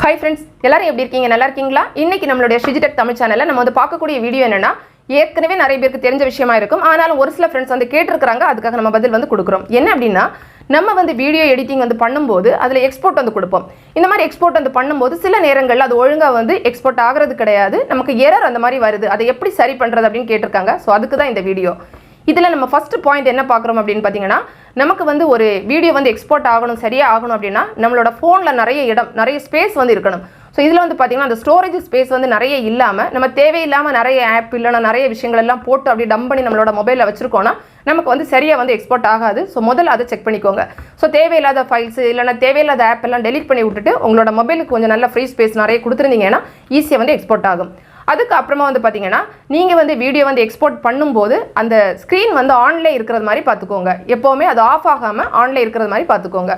Hi friends, எல்லாரும் எப்படி இருக்கீங்க? நல்லா இருக்கீங்களா? இன்னைக்கு நம்மளுடைய Shiji தமிழ் சேனல்ல நம்ம வந்து பார்க்கக்கூடிய வீடியோ என்னன்னா ஏற்கனவே நிறைய பேருக்கு தெரிஞ்ச விஷயமா இருக்கும். ஆனாலும் ஒரு சில फ्रेंड्स வந்து கேட்டிருக்காங்க. அதுக்காக நம்ம பதில் வந்து கொடுக்கிறோம். என்ன அப்படினா நம்ம வந்து வீடியோ எடிட்டிங் வந்து பண்ணும்போது அதுல எக்ஸ்போர்ட் வந்து கொடுப்போம். இந்த மாதிரி எக்ஸ்போர்ட் வந்து பண்ணும்போது சில நேரங்கள்ல அது ஒழுங்கா வந்து எக்ஸ்போர்ட் ஆகிறது கிடையாது. நமக்கு எரர் அந்த மாதிரி வருது. அதை எப்படி சரி பண்றது அப்படினு கேட்டிருக்காங்க. சோ அதுக்கு தான் இந்த வீடியோ. இதுல நம்ம ஃபர்ஸ்ட் பாயிண்ட் என்ன பார்க்கறோம் அப்படினு பாத்தீங்கன்னா நமக்கு வந்து ஒரு வீடியோ வந்து எக்ஸ்போர்ட் ஆகணும் சரியா ஆகணும் அப்படினா நம்மளோட ஃபோன்ல நிறைய ஸ்பேஸ் வந்து இருக்கணும். சோ இதுல வந்து பாத்தீங்கன்னா அந்த ஸ்டோரேஜ் ஸ்பேஸ் வந்து நிறைய இல்லாம நம்ம தேவையில்லாம நிறைய ஆப் இல்லனா நிறைய விஷயங்கள் எல்லாம் போட்டு அப்படியே டம்ப் பண்ணி நம்மளோட மொபைல்ல வச்சிருக்கோம்னா நமக்கு வந்து சரியா வந்து எக்ஸ்போர்ட் ஆகாது. சோ முதல்ல அதை செக் பண்ணிக்கோங்க. சோ தேவையில்லாத ஃபைல்ஸ் இல்லனா தேவையில்லாத ஆப் எல்லாம் டெலீட் பண்ணி விட்டுட்டு உங்களோட மொபைலுக்கு கொஞ்சம் நல்ல ஃப்ரீ ஸ்பேஸ் நிறைய கொடுத்துருந்தீங்கன்னா ஈஸியா வந்து எக்ஸ்போர்ட் ஆகும். அதுக்கு அப்புறமா வந்து பாத்தீங்கன்னா நீங்க வந்து வீடியோ வந்து எக்ஸ்போர்ட் பண்ணும்போது அந்த ஸ்கிரீன் வந்து ஆன்ல இருக்கிறது மாதிரி பாத்துக்கோங்க. எப்பவுமே அது ஆஃப் ஆகாம ஆன்ல இருக்கிறது மாதிரி பாத்துக்கோங்க.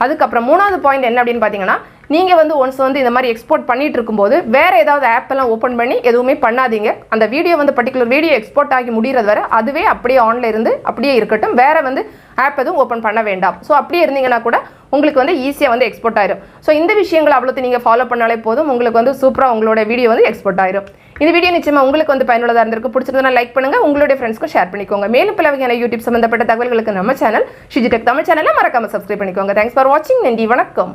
அதுக்கு அப்புறம் மூணாவது பாயிண்ட் என்ன அப்படினு பாத்தீங்கன்னா நீங்க வந்து ஒன்ஸ் வந்து இந்த மாதிரி எக்ஸ்போர்ட் பண்ணிட்டு இருக்கும்போது வேற ஏதாவது ஆப் எல்லாம் ஓபன் பண்ணி எதுவுமே பண்ணாதீங்க. அந்த வீடியோ வந்து பர்టిక్యులர் வீடியோ எக்ஸ்போர்ட் ஆகி முடியறது வரை அதுவே அப்படியே ஆன்ல இருந்து அப்படியே இருக்கட்டும். வேற வந்து ஆப் எதுவும் ஓபன் பண்ண வேண்டாம். சோ அப்படியே இருந்தீங்கன்னா கூட உங்களுக்கு வந்து ஈஸியா வந்து எக்ஸ்போர்ட் ஆயிடும். சோ இந்த விஷயங்களை அவ்வளவு நீங்க ஃபாலோ பண்ணாலே போதும். உங்களுக்கு வந்து சூப்பரா உங்களோட வீடியோ வந்து எக்ஸ்போர்ட் ஆயிடும். இந்த வீடியோ நிச்சயமா உங்களுக்கு வந்து பயனுள்ளதா இருந்திருக்கு. பிடிச்சிருந்தா லைக் பண்ணுங்க. உங்களுடைய ஃப்ரெண்ட்ஸ்க்கு ஷேர் பண்ணிக்கோங்க. மேலும் பல வகையான யூடியூப் சம்பந்தப்பட்ட தகவல்களுக்கு நம்ம சேனல் Shiji தமிழ் சேனலை மறக்காம சப்ஸ்கிரைப் பண்ணிக்கோங்க. தேங்க்ஸ் ஃபார் வாட்சிங். நன்றி, வணக்கம்.